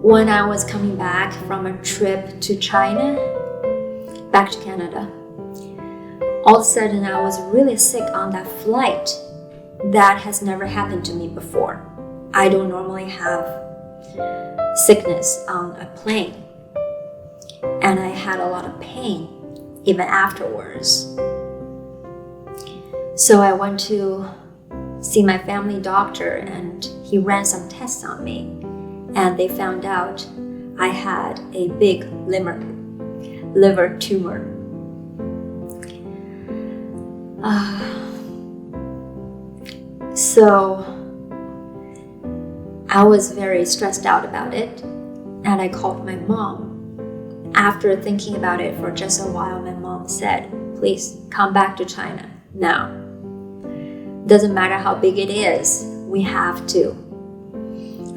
when I was coming back from a trip to China, back to Canada, all of a sudden I was really sick on that flight. That has never happened to me before. I don't normally have sickness on a plane. And I had a lot of pain even afterwards. So I went to see my family doctor and he ran some tests on me. And they found out I had a big liver tumor. So I was very stressed out about it, and I called my mom. After thinking about it for just a while, my mom said, please come back to China now. Doesn't matter how big it is, we have to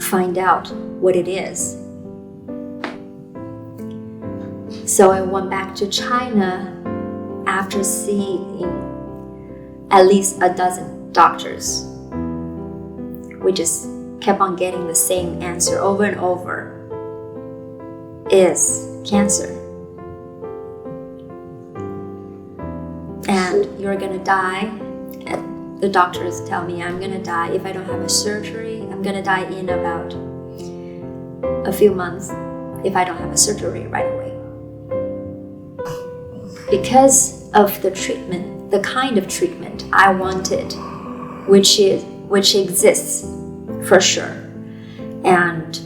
find out what it is. So I went back to China after seeing at least a dozen doctors. We just kept on getting the same answer over and over. Is cancer. And you're gonna die. And the doctors tell me I'm gonna die if I don't have a surgery. I'm gonna die in about a few months if I don't have a surgery right away. Because of the treatment, the kind of treatment I wanted, which exists for sure, and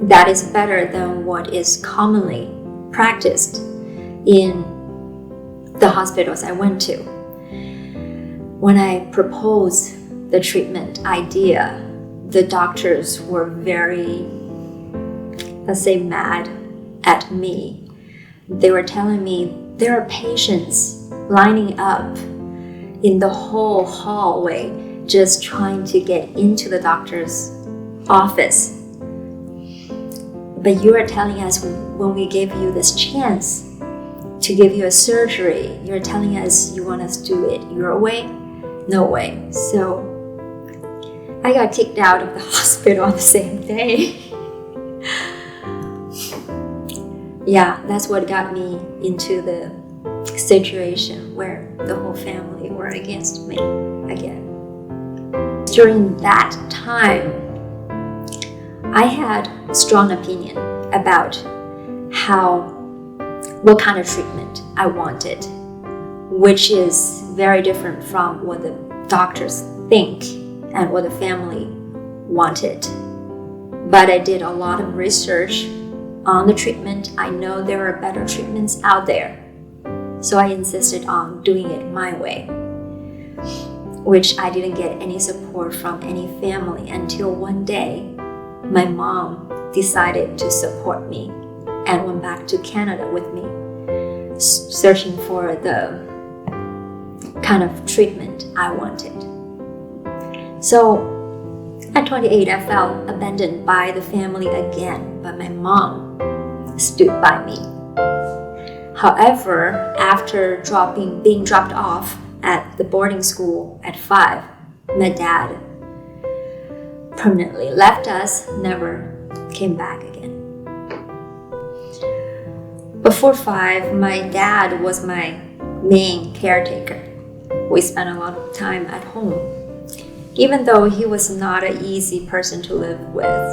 that is better than what is commonly practiced in the hospitals I went to. When I proposed the treatment idea, the doctors were very, let's say, mad at me. They were telling me there are patients lining up in the whole hallway just trying to get into the doctor's office. But you are telling us when we gave you this chance to give you a surgery, you're telling us you want us to do it your way? No way. So I got kicked out of the hospital on the same day. Yeah, that's what got me into the situation where the whole family were against me again. During that time, I had a strong opinion about what kind of treatment I wanted, which is very different from what the doctors think and what the family wanted. But I did a lot of research on the treatment. I know there are better treatments out there. So I insisted on doing it my way, which I didn't get any support from any family until one day my mom decided to support me and went back to Canada with me, searching for the kind of treatment I wanted. So at 28, I felt abandoned by the family again, but my mom stood by me. However, after being dropped off at the boarding school at 5, my dad permanently left us, never came back again. Before 5, my dad was my main caretaker. We spent a lot of time at home, even though he was not an easy person to live with.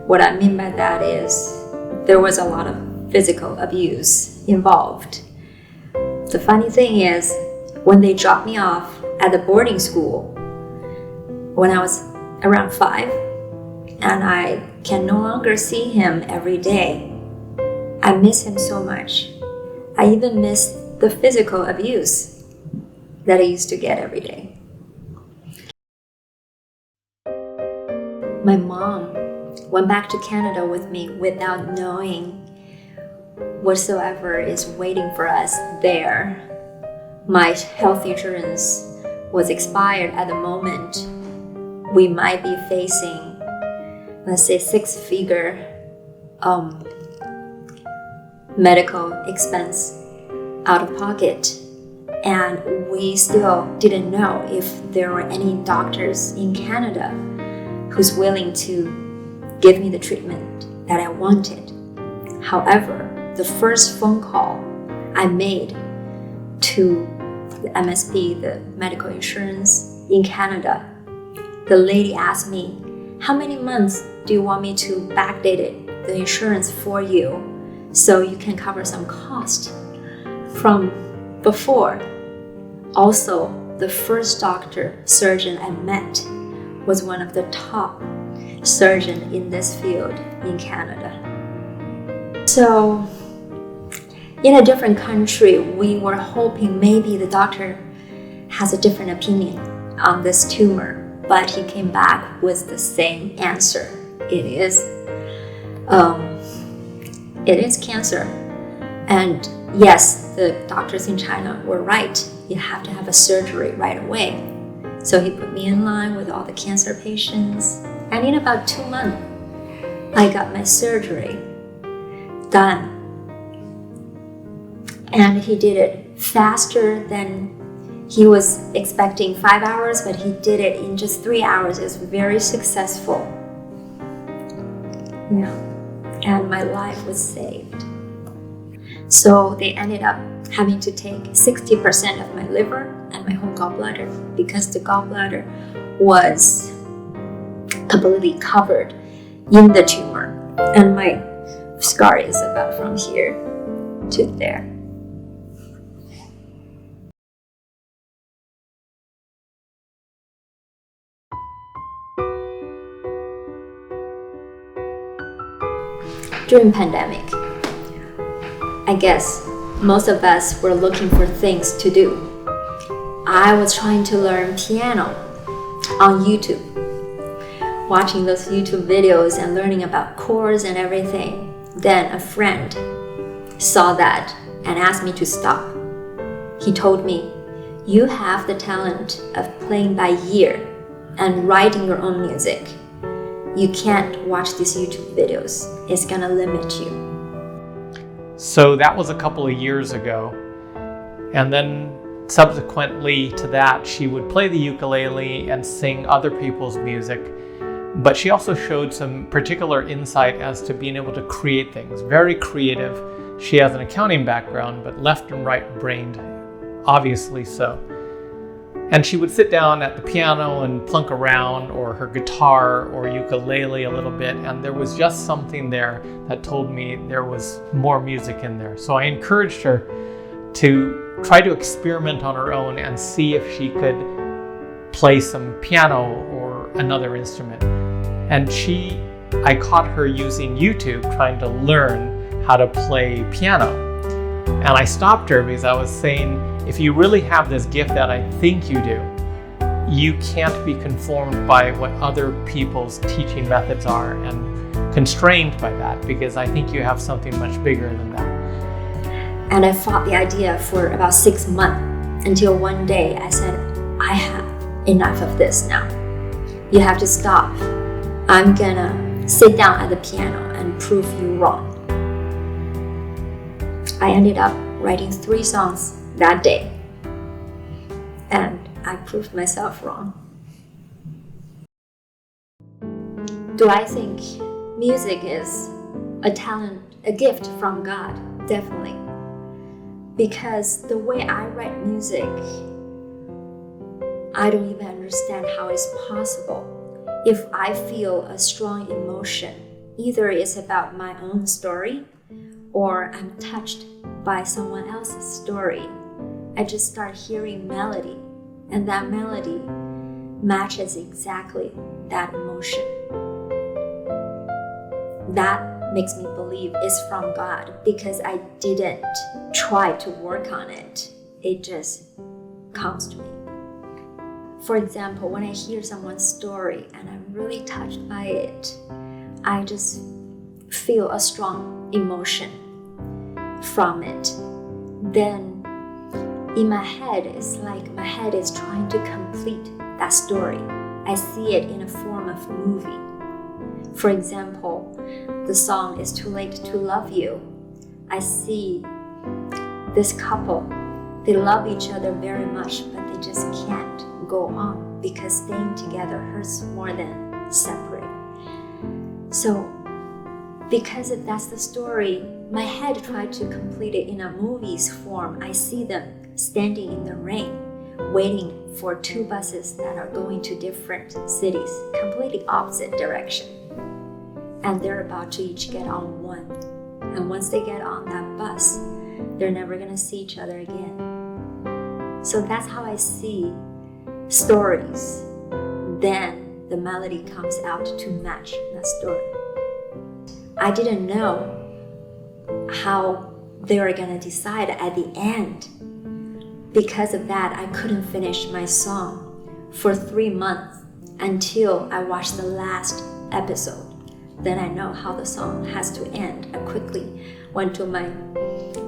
What I mean by that is there was a lot of physical abuse involved. The funny thing is, when they dropped me off at the boarding school when I was around 5, and I can no longer see him every day, I miss him so much. I even miss the physical abuse that I used to get every day. My mom went back to Canada with me without knowing whatsoever is waiting for us there. My health insurance was expired at the moment. We might be facing, let's say, 6-figure medical expense out of pocket. And we still didn't know if there were any doctors in Canada who's willing to give me the treatment that I wanted. However, the first phone call I made to the MSP, the medical insurance in Canada, the lady asked me, how many months do you want me to backdate it, the insurance for you, so you can cover some cost from before? Also, the first doctor, surgeon I met was one of the top surgeons in this field in Canada. So, in a different country, we were hoping maybe the doctor has a different opinion on this tumor, but he came back with the same answer. It is cancer. And yes, the doctors in China were right. You have to have a surgery right away. So he put me in line with all the cancer patients. And in about 2 months, I got my surgery done. And he did it faster than he was expecting, 5 hours, but he did it in just 3 hours. It was very successful. Yeah. And my life was saved. So they ended up having to take 60% of my liver and my whole gallbladder because the gallbladder was completely covered in the tumor. And my scar is about from here to there. During pandemic, I guess most of us were looking for things to do. I was trying to learn piano on YouTube, watching those YouTube videos and learning about chords and everything. Then a friend saw that and asked me to stop. He told me, you have the talent of playing by ear and writing your own music. You can't watch these YouTube videos. It's gonna limit you. So that was a couple of years ago. And then subsequently to that, she would play the ukulele and sing other people's music. But she also showed some particular insight as to being able to create things. Very creative. She has an accounting background, but left and right brained, obviously so. And she would sit down at the piano and plunk around, or her guitar or ukulele a little bit, and there was just something there that told me there was more music in there. So I encouraged her to try to experiment on her own and see if she could play some piano or another instrument. And I caught her using YouTube trying to learn how to play piano. And I stopped her because I was saying, if you really have this gift that I think you do, you can't be conformed by what other people's teaching methods are and constrained by that, because I think you have something much bigger than that. And I fought the idea for about 6 months until one day I said, I have enough of this now. You have to stop. I'm gonna sit down at the piano and prove you wrong. I ended up writing 3 songs that day, and I proved myself wrong. Do I think music is a talent, a gift from God? Definitely. Because the way I write music, I don't even understand how it's possible. If I feel a strong emotion, either it's about my own story or I'm touched by someone else's story, I just start hearing melody, and that melody matches exactly that emotion. That makes me believe it's from God, because I didn't try to work on it. It just comes to me. For example, when I hear someone's story and I'm really touched by it, I just feel a strong emotion from it. Then in my head, it's like my head is trying to complete that story. I see it in a form of movie. For example, the song It's Too Late to Love You. I see this couple, they love each other very much, but they just can't go on because staying together hurts more than separate. So because if that's the story, my head tried to complete it in a movie's form. I see them standing in the rain, waiting for two buses that are going to different cities, completely opposite direction. And they're about to each get on one. And once they get on that bus, they're never gonna see each other again. So that's how I see stories. Then the melody comes out to match that story. I didn't know how they were gonna decide at the end. Because of that, I couldn't finish my song for 3 months until I watched the last episode. Then I know how the song has to end. I quickly went to my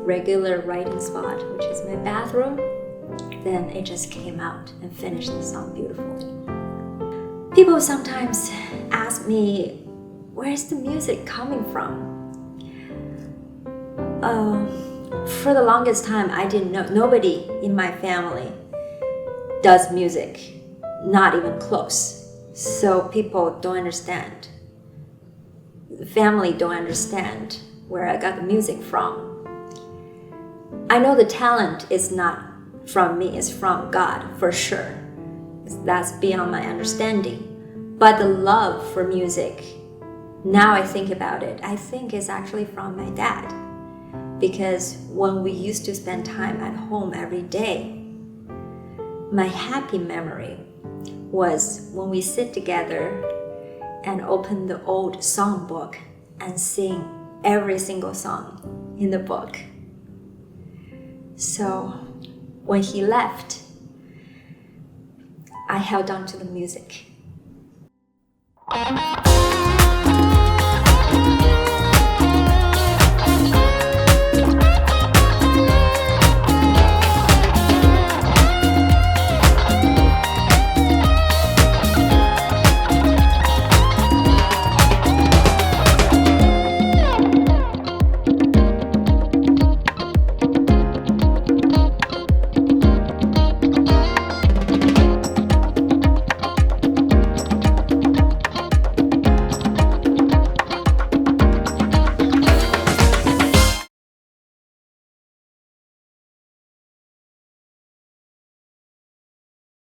regular writing spot, which is my bathroom. Then it just came out and finished the song beautifully. People sometimes ask me, where's the music coming from? For the longest time, I didn't know. Nobody in my family does music, not even close. So people don't understand. The family don't understand where I got the music from. I know the talent is not from me, it's from God, for sure. That's beyond my understanding. But the love for music, now I think about it, I think it's actually from my dad. Because when we used to spend time at home every day, my happy memory was when we sit together and open the old songbook and sing every single song in the book. So when he left, I held on to the music.